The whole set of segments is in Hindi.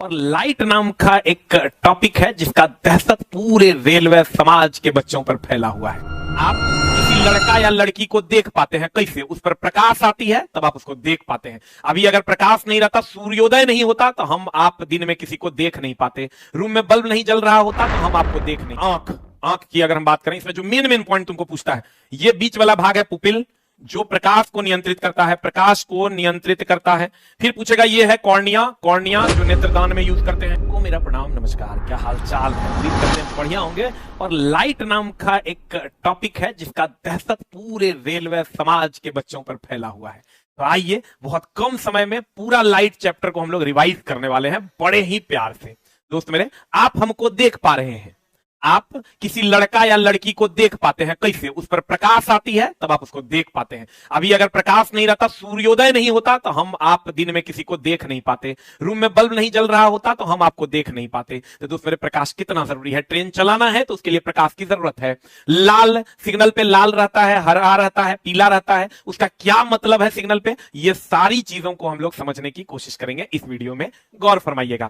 और लाइट नाम का एक टॉपिक है जिसका दहशत पूरे रेलवे समाज के बच्चों पर फैला हुआ है। आप किसी लड़का या लड़की को देख पाते हैं कैसे? उस पर प्रकाश आती है तब आप उसको देख पाते हैं। अभी अगर प्रकाश नहीं रहता, सूर्योदय नहीं होता तो हम आप दिन में किसी को देख नहीं पाते। रूम में बल्ब नहीं जल रहा होता तो हम आपको देख नहीं। आंख की अगर हम बात करें, इसमें जो मेन पॉइंट तुमको पूछता है, ये बीच वाला भाग है पुपिल, जो प्रकाश को नियंत्रित करता है, प्रकाश को नियंत्रित करता है। फिर पूछेगा ये है कॉर्निया, कॉर्निया जो नेत्रदान में यूज करते हैं। को मेरा प्रणाम, नमस्कार, क्या हाल चाल है? उम्मीद करते हैं बढ़िया होंगे। और लाइट नाम का एक टॉपिक है जिसका दहशत पूरे रेलवे समाज के बच्चों पर फैला हुआ है। तो आइए बहुत कम समय में पूरा लाइट चैप्टर को हम लोग रिवाइज करने वाले हैं बड़े ही प्यार से। दोस्त मेरे, आप हमको देख पा रहे हैं, आप किसी लड़का या लड़की को देख पाते हैं कैसे? उस पर प्रकाश आती है तब आप उसको देख पाते हैं। अभी अगर प्रकाश नहीं रहता, सूर्योदय नहीं होता तो हम आप दिन में किसी को देख नहीं पाते। रूम में बल्ब नहीं जल रहा होता तो हम आपको देख नहीं पाते। तो दोस्त मेरे, प्रकाश कितना जरूरी है। ट्रेन चलाना है तो उसके लिए प्रकाश की जरूरत है। लाल सिग्नल पे लाल रहता है, हरा रहता है, पीला रहता है, उसका क्या मतलब है सिग्नल पे? ये सारी चीजों को हम लोग समझने की कोशिश करेंगे इस वीडियो में। गौर फरमाइएगा।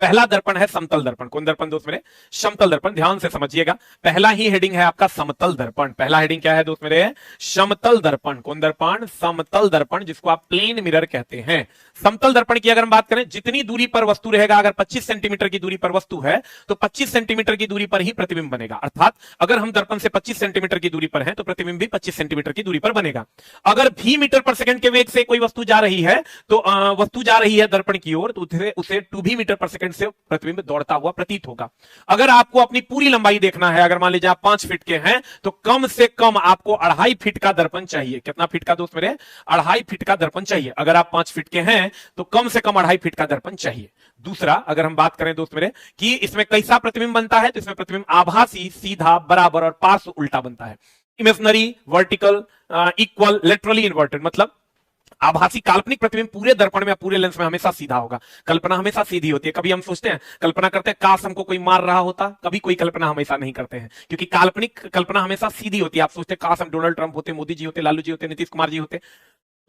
पहला दर्पण है समतल दर्पण। कौन दर्पण दोस्त मेरे? समतल दर्पण। ध्यान से समझिएगा, पहला ही हेडिंग है आपका समतल दर्पण। पहला हेडिंग क्या है दोस्त मेरे? समतल दर्पण। कौन दर्पण? समतल दर्पण, जिसको आप प्लेन मिरर कहते हैं। समतल दर्पण की अगर हम बात करें, जितनी दूरी पर वस्तु रहेगा, अगर 25 सेंटीमीटर की दूरी पर वस्तु है तो 25 सेंटीमीटर की दूरी पर ही प्रतिबिंब बनेगा। अर्थात अगर हम दर्पण से 25 सेंटीमीटर की दूरी पर हैं तो प्रतिबिंब भी 25 सेंटीमीटर की दूरी पर बनेगा। अगर भी मीटर पर सेकंड के वेग से कोई वस्तु जा रही है तो वस्तु जा रही है दर्पण की ओर, तो उसे 2 भी मीटर पर सेकंड से प्रतिबिंब दौड़ता हुआ प्रतीत होगा। अगर आपको अपनी पूरी लंबाई देखना है, अगर मान लीजिए आप 5 फीट के हैं तो कम से कम आपको 2.5 फीट का दर्पण चाहिए। कितना फीट का दोस्त मेरे? 2.5 फीट का दर्पण चाहिए। अगर आप 5 फीट के हैं तो कम से कम 2.5 फीट का दर्पण चाहिए। दूसरा, अगर हम बात करें दोस्त मेरे कि इसमें कैसा प्रतिबिंब बनता है, तो इसमें प्रतिबिंब आभासी, सीधा, बराबर और पार्श्व उल्टा बनता है। Imaginary, vertical, equal, laterally inverted. मतलब आभासी काल्पनिक प्रतिबिंब पूरे दर्पण में, पूरे लेंस में हमेशा सीधा होगा। कल्पना हमेशा सीधी होती है। कभी हम सोचते हैं, कल्पना करते हैं काश हमको कोई मार रहा होता। कभी कोई कल्पना हमेशा नहीं करते हैं, क्योंकि काल्पनिक कल्पना हमेशा सीधी होती है। आप सोचते हैं काश हम डोनाल्ड ट्रंप होते, मोदी जी होते, लालू जी होते, नीतीश कुमार जी होते।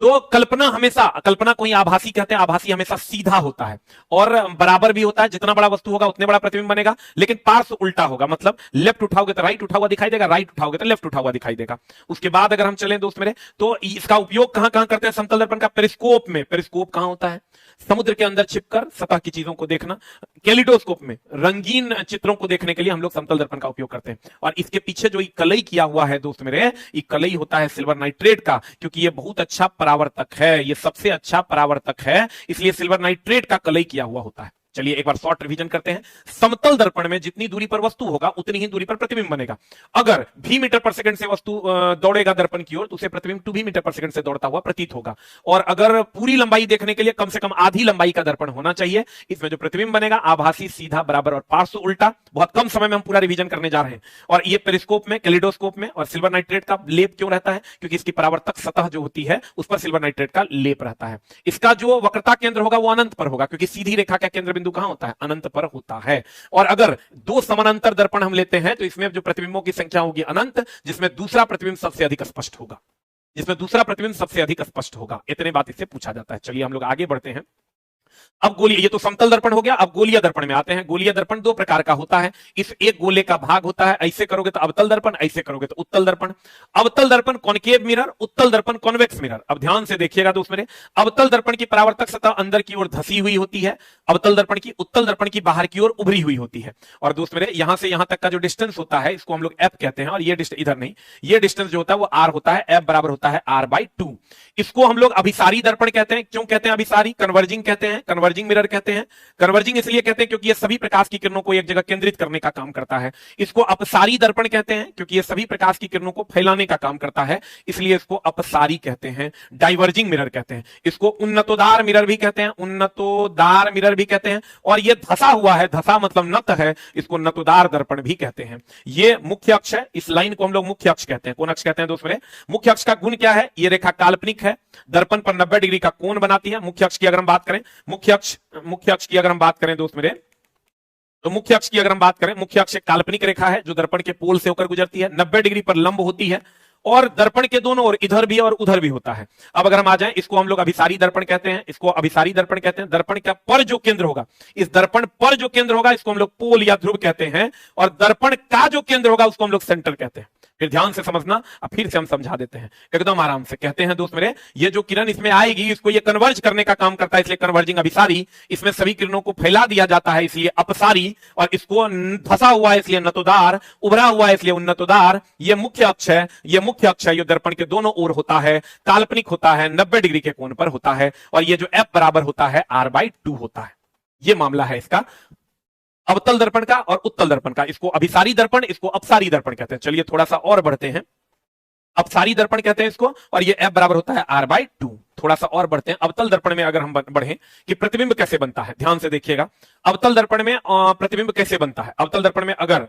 तो कल्पना को ही आभासी कहते हैं। आभासी हमेशा सीधा होता है और बराबर भी होता है। जितना बड़ा वस्तु होगा उतने बड़ा प्रतिबिंब बनेगा, लेकिन पार्श्व उल्टा होगा। मतलब लेफ्ट उठाओगे तो राइट उठा हुआ दिखाई देगा, राइट उठाओगे तो लेफ्ट उठा हुआ दिखाई देगा। उसके बाद अगर हम चलें दोस्त मेरे, तो इसका उपयोग कहां कहां करते हैं समतल दर्पण का? पेरिस्कोप में। पेरिस्कोप कहां होता है? समुद्र के अंदर छिपकर सतह की चीजों को देखना। कैलिडोस्कोप में रंगीन चित्रों को देखने के लिए हम लोग समतल दर्पण का उपयोग करते हैं। और इसके पीछे जो कलई किया हुआ है दोस्त मेरे, ये कलई होता है सिल्वर नाइट्रेट का, क्योंकि ये बहुत अच्छा परावर्तक है। ये सबसे अच्छा परावर्तक है, इसलिए सिल्वर नाइट्रेट का कलई किया हुआ होता है। चलिए एक बार शॉर्ट रिवीजन करते हैं। समतल दर्पण में जितनी दूरी पर वस्तु होगा उतनी ही दूरी पर प्रतिबिंब बनेगा। अगर भी मीटर पर सेकंड से वस्तु दौड़ेगा दर्पण की ओर तो उसे प्रतिबिंब 2 भी मीटर पर सेकंड से दौड़ता हुआ प्रतीत होगा। और अगर पूरी लंबाई देखने के लिए कम से कम आधी लंबाई का दर्पण होना चाहिए। इसमें जो प्रतिबिंब बनेगा आभासी, सीधा, बराबर और पार्श्व उल्टा। बहुत कम समय में हम पूरा रिवीजन करने जा रहे हैं। और ये पेरिस्कोप में, कैलिडोस्कोप में और सिल्वर नाइट्रेट का लेप क्यों रहता है? क्योंकि इसकी परावर्तक सतह जो होती है उस पर सिल्वर नाइट्रेट का लेप रहता है। इसका जो वक्रता केंद्र होगा वो अनंत पर होगा, क्योंकि सीधी रेखा का केंद्र बिंदु कहां होता है? अनंत पर होता है। और अगर 2 समानांतर दर्पण हम लेते हैं तो इसमें जो प्रतिबिंबों की संख्या होगी अनंत, जिसमें दूसरा प्रतिबिंब सबसे अधिक स्पष्ट होगा। इतने बात इससे पूछा जाता है। चलिए हम लोग आगे बढ़ते हैं। अब गोलीय, ये तो समतल दर्पण हो गया। अब गोलीय दर्पण में आते हैं। गोलीय दर्पण 2 प्रकार का होता है। इस एक गोले का भाग होता है। ऐसे करोगे तो अवतल दर्पण, ऐसे करोगे तो उत्तल दर्पण। अवतल दर्पण कॉनकेव मिरर, उत्तल दर्पण कॉन्वेक्स मिरर। अब ध्यान से देखिएगा दोस्त मेरे, अवतल दर्पण की परावर्तक सतह अंदर की ओर धसी हुई होती है। अवतल दर्पण की, उत्तल दर्पण की बाहर की ओर उभरी हुई होती है। और दोस्त मेरे, यहां से यहां तक का जो डिस्टेंस होता है इसको हम लोग एफ कहते हैं। और ये इधर नहीं, ये डिस्टेंस जो होता है वो आर होता है। एफ बराबर होता है r/2। इसको हम लोग अभिसारी दर्पण कहते हैं। क्यों कहते हैं अभिसारी? कन्वर्जिंग कहते हैं, कन्वर्जिंग मिरर कहते हैं। कन्वर्जिंग इसलिए कहते हैं क्योंकि ये सभी प्रकाश की किरणों को एक जगह केंद्रित करने का काम करता है। इसको अपसारी दर्पण कहते हैं क्योंकि ये सभी प्रकाश की किरणों को फैलाने का काम करता है, इसलिए इसको अपसारी कहते हैं। डाइवर्जिंग मिरर कहते हैं। इसको उन्नतोदार मिरर भी कहते हैं, उन्नतोदार मिरर भी कहते हैं। और ये धसा हुआ है, धसा मतलब नत है, इसको नतोदार दर्पण भी कहते हैं। ये मुख्य अक्ष है, इस लाइन को हम लोग मुख्य अक्ष कहते हैं। कौन अक्ष कहते हैं दोस्त मेरे? मुख्य अक्ष का गुण क्या है? ये रेखा काल्पनिक है, दर्पण पर 90 डिग्री का कोण बनाती है। मुख्य अक्ष की अगर हम बात करें, मुख्य अक्ष की अगर हम बात करें दोस्त मेरे, तो मुख्य अक्ष की अगर हम बात करें, मुख्य अक्ष एक काल्पनिक रेखा है जो दर्पण के पोल से होकर गुजरती है, 90 डिग्री पर लंब होती है और दर्पण के दोनों ओर इधर भी और उधर भी होता है। अब अगर हम आ जाएं, इसको हम लोग अभिसारी दर्पण कहते हैं, इसको अभिसारी दर्पण कहते हैं। दर्पण का पर जो केंद्र होगा, इस दर्पण पर जो केंद्र होगा इसको हम लोग पोल या ध्रुव कहते हैं, और दर्पण का जो केंद्र होगा उसको हम लोग सेंटर कहते हैं। फिर ध्यान से समझना, अब फिर से हम समझा देते हैं एकदम आराम से। कहते हैं दोस्त मेरे, ये जो किरण इसमें आएगी इसको ये कन्वर्ज करने का काम करता है, इसलिए कन्वर्जिंग अभिसारी। इसमें सभी किरणों को फैला दिया जाता है इसलिए अपसारी, और इसको फंसा हुआ है इसलिए नतोदार, उभरा हुआ है इसलिए उन्नतोदार। ये मुख्य अक्ष है, ये मुख्य अक्ष है, ये दर्पण के दोनों ओर होता है, काल्पनिक होता है, 90 डिग्री के कोण पर होता है, और ये जो एफ बराबर होता है R/2 होता है। ये मामला है इसका अवतल दर्पण का और उत्तल दर्पण का। इसको अभिसारी दर्पण, इसको अपसारी दर्पण कहते हैं। चलिए थोड़ा सा और बढ़ते हैं। अपसारी दर्पण कहते हैं इसको, और ये एफ बराबर होता है R/2। थोड़ा सा और बढ़ते हैं। अवतल दर्पण में अगर हम बढ़ें कि प्रतिबिंब कैसे बनता है, ध्यान से देखिएगा। अवतल दर्पण में प्रतिबिंब कैसे बनता है। अवतल दर्पण में अगर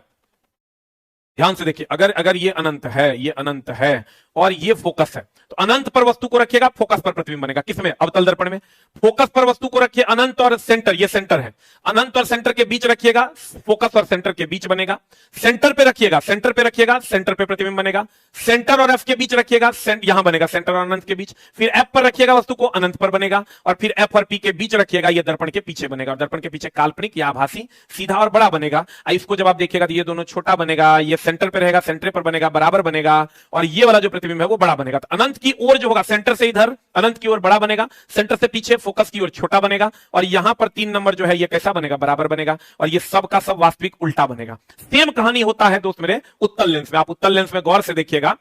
ध्यान से देखिए, अगर ये अनंत है, ये अनंत है और ये फोकस है, तो अनंत पर वस्तु को रखिएगा, फोकस पर प्रतिबिंब बनेगा। किसमें? अवतल दर्पण में। फोकस पर वस्तु को रखिए, अनंत और सेंटर, ये सेंटर है, अनंत और सेंटर के बीच रखिएगा, फोकस और सेंटर के बीच बनेगा। सेंटर पे रखिएगा, सेंटर पे रखिएगा, सेंटर पे प्रतिबिंब बनेगा। सेंटर और एफ के बीच रखिएगा, यहां बनेगा सेंटर और अनंत के बीच। फिर एफ पर रखिएगा वस्तु को, अनंत पर बनेगा, और फिर एफ और पी के बीच रखिएगा, ये दर्पण के पीछे बनेगा। और दर्पण के पीछे काल्पनिक या आभासी, सीधा और बड़ा बनेगा। इसको जब आप देखिएगा तो ये दोनों छोटा बनेगा, ये सेंटर पे रहेगा, सेंटर पर बनेगा, बराबर बनेगा, और ये वाला जो प्रतिबिंब है वो बड़ा बनेगा। तो अनंत की ओर जो होगा, सेंटर से इधर अनंत की ओर बड़ा बनेगा, सेंटर से पीछे फोकस की ओर छोटा बनेगा, और यहां पर 3 नंबर जो है ये कैसा बनेगा? बराबर बनेगा, और ये सब का सब वास्तविक उल्टा बनेगा। सेम कहानी होता है दोस्त मेरे उत्तल लेंस में। आप उत्तल लेंस में गौर से देखिएगा,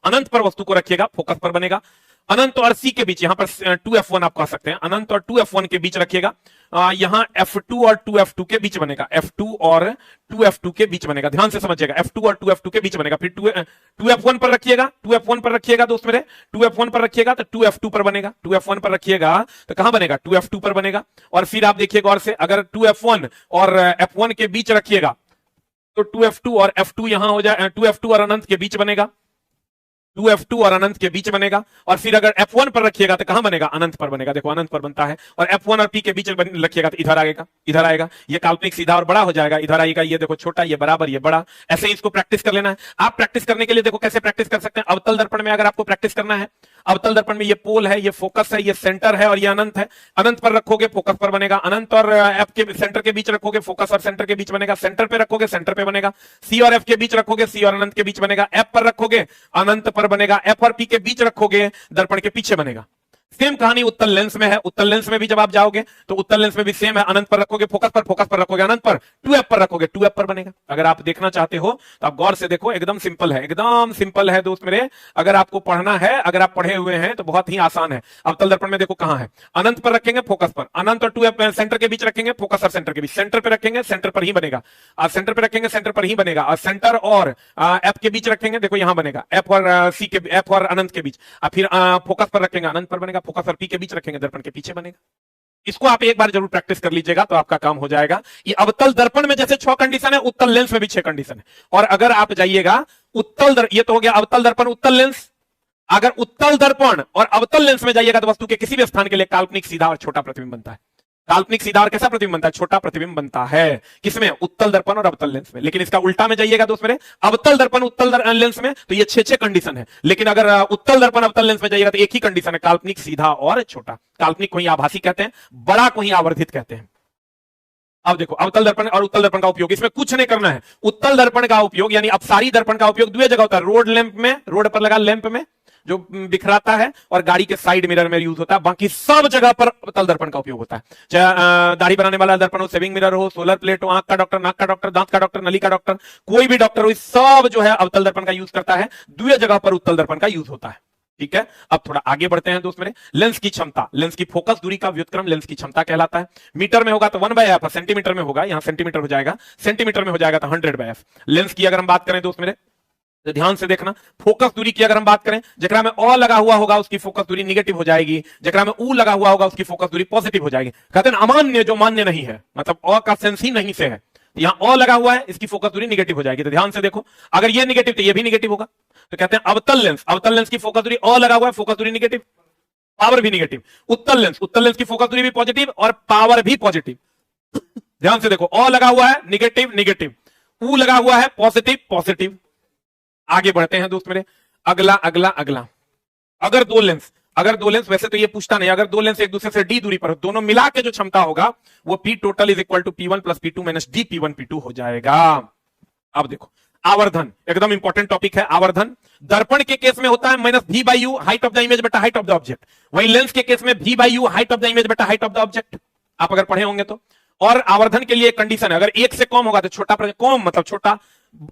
अनंत पर वस्तु को रखिएगा, फोकस पर बनेगा। अनंत और सी के बीच, यहां पर 2f1 आप कह सकते हैं, अनंत और 2f1 के बीच रखिएगा। यहां f2 और 2f2 के बीच बनेगा, f2 और 2f2 के बीच बनेगा। ध्यान से समझिएगा, f2 और 2f2 के बीच बनेगा। फिर 2f1 पर रखिएगा, 2f1 पर रखिएगा दोस्त मेरे, 2f1 पर रखिएगा तो 2f2 पर बनेगा। 2f1 पर रखिएगा तो कहां बनेगा? 2f2 पर बनेगा। और फिर आप देखिएगा और से, अगर 2f1 और f1 के बीच रखिएगा तो 2f2 और f2 यहां हो जाए, 2f2 और अनंत के बीच बनेगा, 2f2 और अनंत के बीच बनेगा। और फिर अगर f1 पर रखिएगा तो कहां बनेगा? अनंत पर बनेगा। देखो अनंत पर बनता है। और f1 और p के बीच रखिएगा तो इधर आएगा, इधर आएगा, ये काल्पनिक सीधा और बड़ा हो जाएगा, इधर आएगा, ये देखो छोटा, ये बराबर, ये बड़ा। ऐसे ही इसको प्रैक्टिस कर लेना है। आप प्रैक्टिस करने के लिए देखो कैसे प्रैक्टिस कर सकते हैं। अवतल दर्पण में अगर आपको प्रैक्टिस करना है, अवतल दर्पण में ये पोल है, ये फोकस है, ये सेंटर है, और ये अनंत है। अनंत पर रखोगे फोकस पर बनेगा, अनंत और एफ के सेंटर के बीच रखोगे, फोकस और सेंटर के बीच बनेगा। सेंटर पे रखोगे, सेंटर पे बनेगा। सी और एफ के बीच रखोगे, सी और अनंत के बीच बनेगा। एफ पर रखोगे, अनंत पर बनेगा। एफ और पी के बीच रखोगे, दर्पण के पीछे बनेगा। सेम कहानी उत्तल लेंस में है। उत्तल लेंस में भी जब आप जाओगे तो उत्तल लेंस में भी सेम है। अनंत पर रखोगे, फोकस पर रखोगे, अनंत पर 2f पर रखोगे, 2f पर बनेगा। अगर आप देखना चाहते हो तो आप गौर से देखो, एकदम सिंपल है, एकदम सिंपल है दोस्त मेरे। अगर आपको पढ़ना है, अगर आप पढ़े हुए हैं तो बहुत ही आसान है। अवतल दर्पण में देखो कहां है, अनंत पर रखेंगे, फोकस पर, अनंत और 2f सेंटर के बीच रखेंगे, फोकस और सेंटर के बीच, सेंटर पे रखेंगे, सेंटर पर ही बनेगा। सेंटर पे रखेंगे, सेंटर पर ही बनेगा। और सेंटर और एफ के बीच रखेंगे, देखो यहां बनेगा, एफ और सी के, एफ और अनंत के बीच। फिर फोकस पर रखेंगे, अनंत पर बनेगा, फोकस और पी के बीच रखेंगे, दर्पण के पीछे बनेगा। इसको आप एक बार जरूर प्रैक्टिस कर लीजिएगा तो आपका काम हो जाएगा। ये अवतल दर्पण में जैसे 6 कंडीशन है, उत्तल लेंस में भी 6 कंडीशन है। और अगर आप जाइएगा ये तो हो गया अवतल दर्पण, उत्तल लेंस। अगर उत्तल दर्पण और अवतल लेंस में जाइएगा तो वस्तु के किसी भी स्थान के लिए काल्पनिक सीधा और छोटा प्रतिबिंब बनता है। काल्पनिक सीधा और कैसा प्रतिबिंब बनता है? छोटा प्रतिबिंब बनता है। किसमें? उत्तल दर्पण और अवतल लेंस में। लेकिन इसका उल्टा में जाइएगा दोस्त मेरे, अवतल दर्पण उत्तल लेंस में तो ये 6 कंडीशन है। लेकिन अगर उत्तल दर्पण अवतल लेंस में जाइएगा तो एक ही कंडीशन है, काल्पनिक सीधा और छोटा। काल्पनिक को ही आभासी कहते हैं, बड़ा को ही आवर्धित कहते हैं। अब देखो अवतल दर्पण और उत्तल दर्पण का उपयोग, इसमें कुछ नहीं करना है। उत्तल दर्पण का उपयोग यानी अपसारी दर्पण का उपयोग 2 जगह होता है, रोड लैंप में, रोड पर लगा लैंप में जो बिखराता है, और गाड़ी के साइड मिरर में यूज होता है। बाकी सब जगह पर अवतल दर्पण का उपयोग होता है। चाहे दाढ़ी बनाने वाला दर्पण हो, सेविंग मिरर हो, सोलर प्लेट हो, आंख का डॉक्टर, नाक का डॉक्टर, दांत का डॉक्टर, नली का डॉक्टर, कोई भी डॉक्टर हो, सब जो है अवतल दर्पण का यूज करता है। 2 जगह पर उत्तल दर्पण का यूज होता है। ठीक है, अब थोड़ा आगे बढ़ते हैं दोस्त मेरे। लेंस की क्षमता, लेंस की फोकस दूरी का व्युत्क्रम लेंस की क्षमता कहलाता है। मीटर में होगा तो 1/f, सेंटीमीटर में होगा, यहां सेंटीमीटर हो जाएगा, सेंटीमीटर में हो जाएगा तो 100/f। लेंस की अगर हम बात करें दोस्त मेरे तो ध्यान से देखना, फोकस दूरी की अगर हम बात करें, जकरा में अ लगा हुआ होगा उसकी फोकस दूरी निगेटिव हो जाएगी, जकरा में ऊ लगा हुआ होगा उसकी फोकस दूरी पॉजिटिव हो जाएगी। कहते हैं अमान्य जो मान्य नहीं है, मतलब अ का सेंस ही नहीं से है, यहां अ लगा हुआ है, इसकी फोकस दूरी निगेटिव हो जाएगी। तो ध्यान से देखो, अगर ये निगेटिव तो ये भी निगेटिव होगा। तो कहते हैं अवतल लेंस, अवतल लेंस की फोकस दूरी अ लगा हुआ है, फोकस दूरी निगेटिव, पावर भी निगेटिव। उत्तल लेंस, उत्तल लेंस की फोकस दूरी भी पॉजिटिव और पावर भी पॉजिटिव। ध्यान से देखो, अ लगा हुआ है निगेटिव निगेटिव, ऊ लगा हुआ है पॉजिटिव पॉजिटिव। आगे बढ़ते हैं दोस्त मेरे। अगला अगला अगला, अगर दो लेंस वैसे तो ये पूछता नहीं, अगर दो लेंस एक दूसरे से डी दूरी पर हो, दोनों मिला के जो क्षमता होगा वो P total is equal to P1 plus P2 minus D P1 P2 हो जाएगा। अब देखो आवर्धन, एकदम इंपॉर्टेंट टॉपिक है आवर्धन। दर्पण के केस में होता है minus V by u height of the image बटा हाइट ऑफ द ऑब्जेक्ट, वही लेंस के केस में V by u height of the image बटा हाइट ऑफ द ऑब्जेक्ट, आप अगर पढ़े होंगे तो। और आवर्धन के लिए एक कंडीशन है, अगर एक से कम होगा तो छोटा, कम मतलब छोटा,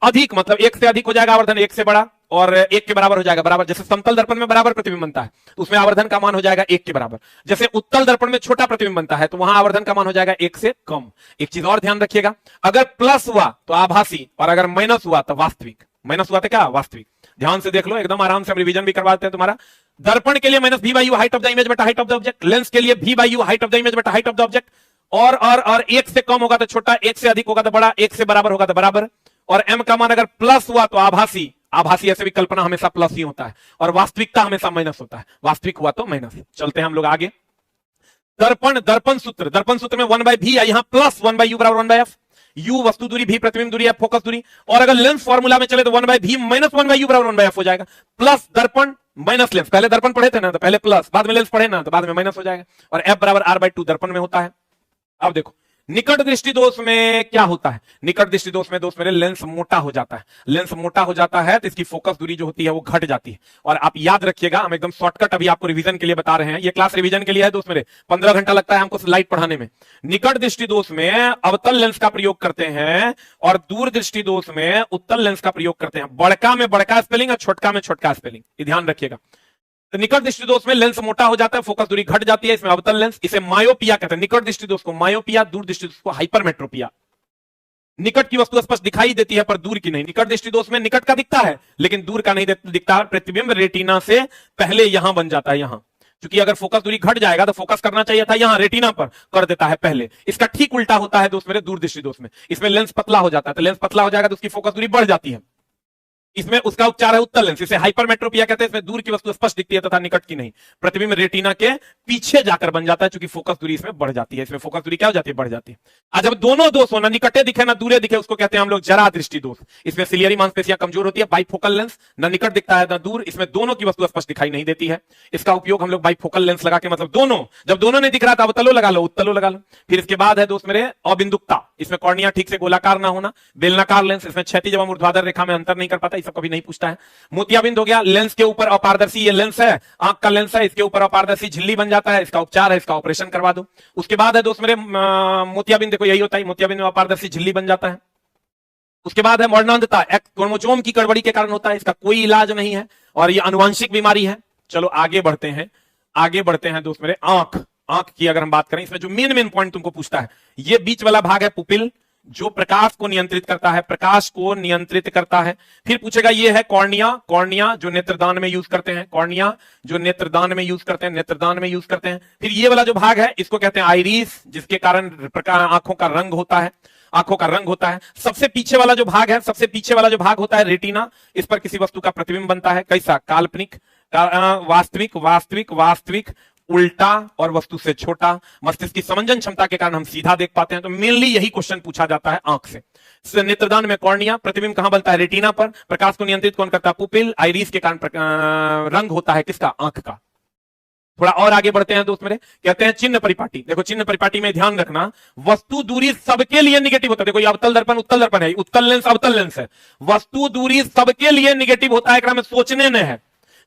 अधिक मतलब एक से अधिक हो जाएगा आवर्धन, एक से बड़ा, और एक के बराबर हो जाएगा बराबर। जैसे समतल दर्पण में बराबर प्रतिबिंब बनता है तो उसमें आवर्धन का मान हो जाएगा एक के बराबर। जैसे उत्तल दर्पण में छोटा प्रतिबिंब बनता है तो वहां आवर्धन का मान हो जाएगा एक से कम। एक चीज और ध्यान रखिएगा, अगर प्लस हुआ तो आभासी, और अगर माइनस हुआ तो वास्तविक। माइनस हुआ तो क्या, वास्तविक। ध्यान से देख लो, एकदम आराम से हम रिवीजन भी करवाते हैं तुम्हारा। दर्पण के लिए minus V by u height of the image बटा height of the object, lens के लिए V by u height of the image बटा हाइट ऑफ द ऑब्जेक्ट, और एक से कम होगा तो छोटा, एक से अधिक होगा तो बड़ा, एक से बराबर होगा तो बराबर। और m का मान अगर प्लस हुआ तो आभासी, आभासी ऐसे भी कल्पना हमेशा प्लस ही होता है, और वास्तविकता हमेशा माइनस होता है, वास्तविक हुआ तो माइनस। चलते हैं हम लोग आगे। दर्पण सूत्र में 1/v है, यहां प्लस 1/u बराबर 1/f। u वस्तु दूरी, v प्रतिबिंब दूरी, f फोकस दूरी, और अगर लेंस फॉर्मूला में चले तो 1/v माइनस 1/u बराबर 1/f हो जाएगा। प्लस दर्पण माइनस लेंस, पहले दर्पण पढ़े थे ना तो पहले प्लस, बाद में लेंस पढ़े ना तो बाद में माइनस हो जाएगा, और f बराबर r/2 दर्पण में होता है। अब देखो निकट दृष्टि दोष में क्या होता है, निकट दृष्टि दोष में दोस्त मेरे लेंस मोटा हो जाता है। लेंस मोटा हो जाता है तो इसकी फोकस दूरी जो होती है वो घट जाती है। और आप याद रखिएगा, हम एकदम शॉर्टकट अभी आपको रिवीजन के लिए बता रहे हैं, ये क्लास रिवीजन के लिए है दोस्त मेरे, 15 घंटा लगता है हमको स्लाइड पढ़ाने में। निकट दृष्टि दोष में अवतल लेंस का प्रयोग करते हैं और दूर दृष्टि दोष में उत्तल लेंस का प्रयोग करते हैं। बड़का में बड़का स्पेलिंग और छोटका में छोटका स्पेलिंग, ये ध्यान रखिएगा। तो निकट दृष्टि दोष में लेंस मोटा हो जाता है, फोकस दूरी घट जाती है, इसमें अवतल लेंस, इसे मायोपिया कहते हैं। निकट दृष्टि दोष को मायोपिया, दूर दृष्टि दोष को हाइपरमेट्रोपिया। निकट की वस्तु स्पष्ट दिखाई देती है पर दूर की नहीं। निकट दृष्टि दोष में निकट का दिखता है लेकिन दूर का नहीं दिखता। प्रतिबिंब रेटिना से पहले यहां बन जाता है, यहां, क्योंकि अगर फोकस दूरी घट जाएगा तो फोकस करना चाहिए था यहां, रेटिना पर कर देता है पहले। इसका ठीक उल्टा होता है दोस्त मेरे दूर दृष्टि दोष में, इसमें लेंस पतला हो जाता है, तो लेंस पतला हो जाएगा तो उसकी फोकस दूरी बढ़ जाती है। इसमें उसका उपचार है उत्तल लेंस, इसे हाइपरमेट्रोपिया कहते हैं। इसमें दूर की वस्तु स्पष्ट दिखती है तथा निकट की नहीं। प्रतिबिंब रेटिना के पीछे जाकर बन जाता है क्योंकि फोकस दूरी इसमें बढ़ जाती है। इसमें फोकस दूरी क्या हो जाती है, बढ़ जाती है। आज जब दोनों दोष हो, ना निकटे दिखे ना दूरे दिखे, उसको कहते हैं हम लोग जरा दृष्टि दोष। इसमें सिलियरी मांसपेशियां कमजोर होती है, बाइफोकल लेंस, ना निकट दिखता है ना दूर, इसमें दोनों की वस्तु स्पष्ट दिखाई नहीं देती है। इसका उपयोग हम लोग बाइफोकल लेंस लगा के, मतलब दोनों, जब दोनों नहीं दिख रहा था अवतलो लगा लो, उत्तलो लगा लो। फिर इसके बाद है दोस्त मेरे अबिंदुकता, इसमें कॉर्निया ठीक से गोलाकार ना होना। बेलनाकार लेंस, इसमें क्षैतिज एवं ऊर्ध्वाधर रेखा में अंतर नहीं कर पाता, इसको कभी नहीं पूछता है। मोतियाबिंद हो गया, लेंस के ऊपर अपारदर्शी, ये लेंस है, आंख का लेंस है, इसके ऊपर अपारदर्शी झिल्ली बन जाता है, इसका उपचार है, इसका ऑपरेशन करवा दो। उसके बाद है दोस्त मेरे मोतियाबिंद, देखो यही होता है, मोतियाबिंद में अपारदर्शी झिल्ली बन जाता है। उसके बाद है मरणांधता, क्रोमोसोम की गड़बड़ी के कारण होता है, इसका कोई इलाज नहीं है और ये आनुवांशिक बीमारी है। चलो आगे बढ़ते हैं, आगे बढ़ते हैं दोस्त मेरे। आंख की अगर हम बात करें, इसमें जो मेन पॉइंट तुमको पूछता है, ये बीच वाला भाग है पुपिल, जो प्रकाश को नियंत्रित करता है, प्रकाश को नियंत्रित करता है। फिर पूछेगा ये है कॉर्निया, कॉर्निया जो नेत्रदान में यूज करते हैं, कॉर्निया जो नेत्रदान में यूज करते हैं, नेत्रदान में यूज करते हैं। फिर ये वाला जो भाग है इसको कहते हैं आइरिस, जिसके कारण आंखों का रंग होता है, आंखों का रंग होता है। सबसे पीछे वाला जो भाग है, सबसे पीछे वाला जो भाग होता है रेटिना, इस पर किसी वस्तु का प्रतिबिंब बनता है। कैसा, काल्पनिक, वास्तविक, वास्तविक, वास्तविक, उल्टा और वस्तु से छोटा। मस्तिष्क की समंजन क्षमता के कारण हम सीधा देख पाते हैं। तो मेनली यही क्वेश्चन पूछा जाता है आंख से। नेत्रदान में कॉर्निया, प्रतिबिंब कहां बनता है, रेटिना पर। प्रकाश को नियंत्रित कौन करता है, पुपिल। आइरिस के कारण रंग होता है किसका, आंख का। थोड़ा और आगे बढ़ते हैं दोस्त मेरे, कहते हैं चिन्ह परिपाटी। देखो चिन्ह परिपाटी में ध्यान रखना, वस्तु दूरी सबके लिए निगेटिव होता है। देखो ये अवतल दर्पण उत्तल दर्पण है, उत्तल लेंस अवतल लेंस है, वस्तु दूरी सबके लिए निगेटिव होता है, में सोचने न है,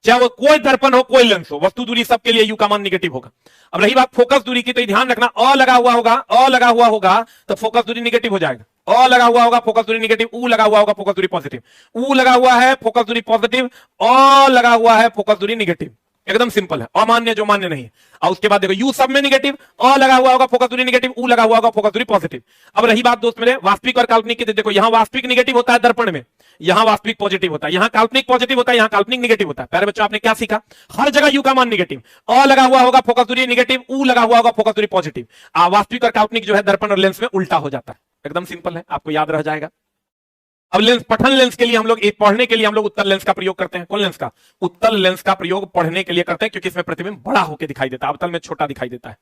चाहे वो कोई दर्पण हो कोई लेंस हो, वस्तु दूरी सबके लिए यू का मान निगेटिव होगा। अब रही बात फोकस दूरी की, तो ध्यान रखना अ लगा हुआ होगा, अ लगा हुआ होगा तो फोकस दूरी निगेटिव हो जाएगा। अ लगा हुआ होगा फोकस दूरी निगेटिव, ऊ लगा हुआ होगा फोकस दूरी पॉजिटिव, ऊ लगा हुआ है फोकस दूरी पॉजिटिव, अ लगा हुआ है फोकस दूरी निगेटिव। एकदम सिंपल है, अमान्य जो मान्य नहीं है। और उसके बाद देखो यू सब में निगेटिव, अ लगा हुआ होगा फोकस दूरी निगेटिव, ऊ लगा हुआ होगा फोकस दूरी पॉजिटिव। अब रही बात दोस्त मेरे वास्तविक और काल्पनिक की, देखो यहां वास्तविक निगेटिव होता है दर्पण में, यहां वास्तविक पॉजिटिव होता है, यहां काल्पनिक पॉजिटिव होता है, यहां काल्पनिक निगेटिव होता है। पहले बच्चों आपने क्या सीखा, हर जगह यू का मान निगेटिव, अ लगा हुआ होगा फोकस दूरी निगेटिव, ऊ लगा हुआ होगा फोकस दूरी पॉजिटिव। वास्तविक और काल्पनिक जो है दर्पण और लेंस में उल्टा हो जाता है। एकदम सिंपल है, आपको याद रह जाएगा। अब लेंस, पठन लेंस के लिए हम लोग, पढ़ने के लिए हम लोग उत्तल लेंस का प्रयोग करते हैं। कौन लेंस का, उत्तल लेंस का प्रयोग पढ़ने के लिए करते हैं, क्योंकि इसमें प्रतिबिंब बड़ा होकर दिखाई देता है, अवतल में छोटा दिखाई देता है।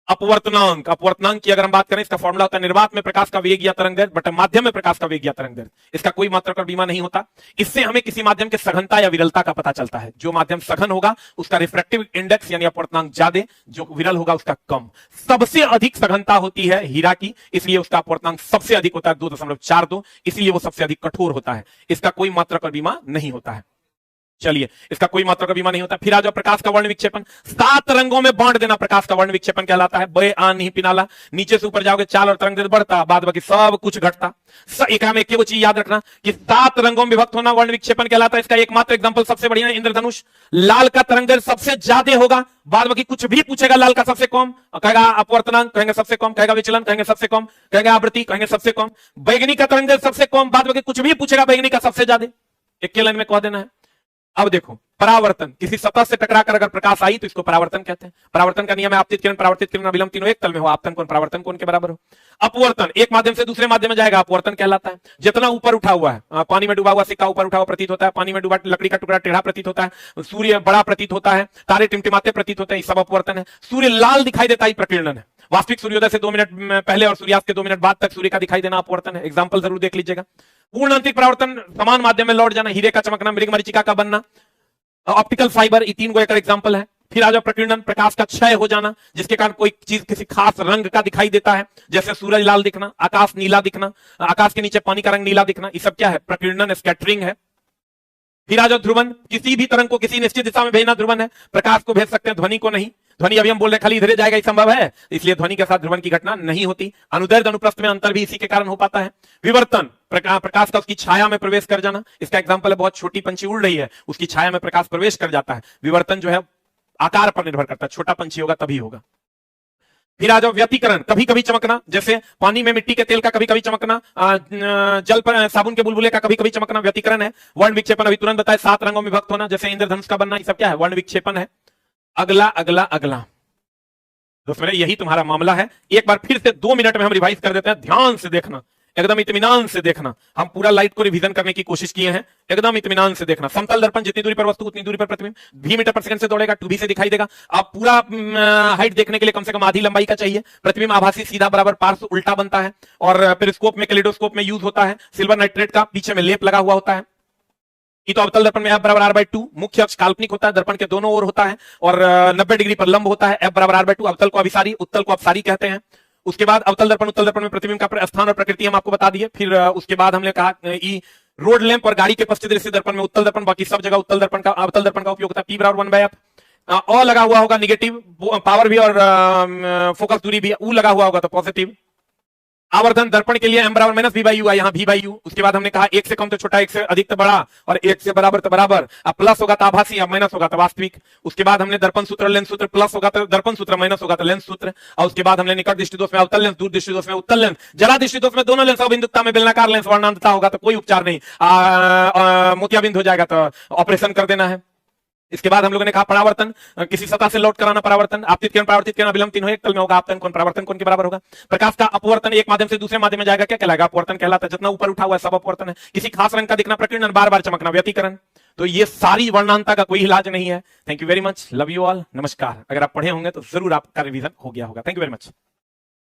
अपवर्तनांक, अपवर्तनांक की अगर हम बात करें, इसका फॉर्मूला होता है निर्वात में प्रकाश का वेग या तरंग दैर्ध्य बटा माध्यम में प्रकाश का वेग या तरंग दैर्ध्य। इसका कोई मात्रक और बीमा नहीं होता। इससे हमें किसी माध्यम के सघनता या विरलता का पता चलता है। जो माध्यम सघन होगा उसका रिफ्रैक्टिव इंडेक्स यानी अपवर्तनांक ज्यादा, जो विरल होगा उसका कम। सबसे अधिक सघनता होती है हीरा की, इसलिए उसका अपवर्तनांक सबसे अधिक होता है 2.42, इसलिए वो सबसे अधिक कठोर होता है। इसका कोई मात्रक और बीमा नहीं होता है। चलिए, इसका कोई मात्रा का बीमा नहीं होता। फिर आ जाओ प्रकाश का वर्ण विक्षेपण। 7 रंगों में बांट देना प्रकाश का वर्ण विक्षेपण कहलाता है। बे आ नहीं पिनाला, नीचे से ऊपर जाओगे चाल और तरंग बढ़ता, बाद बाकी सब कुछ घटता। एक वो चीज याद रखना कि 7 रंगों में विभक्त होना वर्ण विक्षेपण कहलाता है। इसका एकमात्र एग्जांपल सबसे बढ़िया है इंद्रधनुष। लाल का तरंग सबसे ज्यादा होगा, बाद बाकी कुछ भी पूछेगा लाल का सबसे कम, कहेगा अपवर्तनांक, कहेंगे सबसे कम, कहेगा विचलन, कहेंगे सबसे कम, कहेगा आवृत्ति, कहेंगे सबसे कम। बैगनी का तरंग सबसे कम, बाद बाकी कुछ भी पूछेगा बैगनी का सबसे ज्यादा। एक के लाइन में कह देना है। अब देखो परावर्तन, किसी सतह से टकराकर अगर प्रकाश आई तो इसको परावर्तन कहते हैं। परावर्तन का नियम है आपतित किरण, परावर्तित किरण, अभिलंब तीनों एक तल में हो, आपतन कोण परावर्तन कोण के बराबर हो। अपवर्तन, एक माध्यम से दूसरे माध्यम में जाएगा, अपवर्तन कहलाता है। जितना ऊपर उठा हुआ है, पानी में डूबा हुआ सिक्का ऊपर उठा हुआ प्रतीत होता है, पानी में डूबा लकड़ी का टुकड़ा टेढ़ा प्रतीत होता है, सूर्य बड़ा प्रतीत होता है, तारे टिमटिमाते प्रतीत होते हैं, सब अपवर्तन है। सूर्य लाल दिखाई देता है, प्रकीर्णन है। वास्तविक सूर्योदय से 2 मिनट पहले और सूर्यास्त के 2 मिनट बाद तक सूर्य का दिखाई देना अपवर्तन है। एग्जाम्पल जरूर देख लीजिएगा। पूर्ण आंतरिक परावर्तन, समान माध्यम में लौट जाना, हीरे का चमकना, मृगमरीचिका का बनना, ऑप्टिकल फाइबर, ये 3 को एक एग्जांपल है। फिर आ जाओ प्रकीर्णन, प्रकाश का क्षय हो जाना, जिसके कारण कोई चीज किसी खास रंग का दिखाई देता है, जैसे सूरज लाल दिखना, आकाश नीला दिखना, आकाश के नीचे पानी का रंग नीला दिखना, ये सब क्या है? प्रकीर्णन, स्कैटरिंग है। फिर आ जाओ ध्रुवन, किसी भी तरंग को किसी निश्चित दिशा में भेजना ध्रुवन है। प्रकाश को भेज सकते हैं, ध्वनि को नहीं। ध्वनि अभी हम बोल रहे हैं खाली इधर जाएगा, संभव है, इसलिए ध्वनि के साथ ध्रुवन की घटना नहीं होती। अनुदैर्ध्य अनुप्रस्थ में अंतर भी इसी के कारण हो पाता है। विवर्तन, प्रकाश का उसकी छाया में प्रवेश कर जाना। इसका एग्जांपल है, बहुत छोटी पंछी उड़ रही है, उसकी छाया में प्रकाश प्रवेश कर जाता है। विवर्तन जो है आकार पर निर्भर करता है, छोटा पंछी होगा तभी होगा। फिर आ जाओ व्यतिकरण, कभी कभी चमकना, जैसे पानी में मिट्टी के तेल का कभी कभी चमकना, जल पर साबुन के बुलबुले का कभी कभी चमकना, व्यतिकरण है। वर्ण विक्षेपण अभी तुरंत बताए, 7 रंगों में विभक्त होना, जैसे इंद्रधनुष का बनना, ये सब क्या है? वर्ण विक्षेपण है। अगला अगला अगला दोस्तों, यही तुम्हारा मामला है। एक बार फिर से 2 मिनट में हम रिवाइज कर देते हैं, ध्यान से देखना, एकदम इत्मीनान से देखना। हम पूरा लाइट को रिवीजन करने की कोशिश किए हैं, एकदम इत्मीनान से देखना। समतल दर्पण, जितनी दूरी पर वस्तु उतनी दूरी पर प्रतिबिंब, v मीटर पर सेकंड से दौड़ेगा, 2v से दिखाई देगा। आप पूरा हाइट देखने के लिए कम से कम आधी लंबाई का चाहिए। प्रतिबिंब आभासी, सीधा, बराबर, पार्श्व, उल्टा बनता है, और पेरिस्कोप में, कैलिडोस्कोप में यूज होता है। सिल्वर नाइट्रेट का पीछे में लेप लगा हुआ होता है। ये तो अवतल दर्पण में F बराबर R/2, मुख्य अक्ष काल्पनिक होता है, दर्पण के दोनों ओर होता है, और 90 डिग्री पर लंब होता है। F बराबर R/2, अवतल को अभिसारी, उत्तल को अपसारी कहते हैं। उसके बाद अवतल दर्पण, उत्तल दर्पण में प्रतिबिंब का स्थान और प्रकृति हम आपको बता दिए। फिर उसके बाद हमने कहा रोड लैंप और गाड़ी के पश्चिम दृश्य दर्पण में उत्तल दर्पण, बाकी सब जगह उत्तल दर्पण का, अवतल दर्पण का उपयोग होता है। P बराबर 1/F, और लगा हुआ होगा निगेटिव, पावर भी और फोकस दूरी भी, U लगा हुआ होगा तो पॉजिटिव। आवर्धन दर्पण के लिए m बराबर -v/u, यहाँ v/u। उसके बाद हमने कहा 1 से कम तो छोटा, 1 से अधिक तो बड़ा, और 1 से बराबर तो बराबर। अब प्लस होगा तो आभासी, अब माइनस होगा तो वास्तविक। उसके बाद हमने दर्पण सूत्र, लेंस सूत्र, प्लस होगा तो दर्पण सूत्र, माइनस होगा तो लेंस सूत्र। और उसके बाद हमने निकट दृष्टि दोष में अवतल लेंस, दूर दृष्टि दोष में उत्तल लेंस, जरा दृष्टि दोष में दोनों लेंस, अबिंदुकता में बेलनाकार लेंस, वर्णांतता होगा तो कोई उपचार नहीं, मोतियाबिंद हो जाएगा तो ऑपरेशन कर देना है। इसके बाद हम लोगों ने कहा परावर्तन, किसी सतह से लौट कराना परावर्तन। आपतित किरण, परावर्तित किरण, अभिलंब तीनों एक तल में होगा, आपतन कोण परावर्तन कोण के बराबर होगा। प्रकाश का अपवर्तन, एक माध्यम से दूसरे माध्यम में जाएगा, क्या कहलाएगा? अपवर्तन कहलाता है। जितना ऊपर उठा हुआ है सब अपवर्तन है। किसी खास रंग का दिखना प्रकीर्णन, बार बार चमकना व्यतिकरण। तो ये सारी वर्णांता का कोई इलाज नहीं है। Thank you very much, love you all, नमस्कार। अगर आप पढ़े होंगे तो जरूर आपका रिवीजन हो गया होगा। Thank you very much.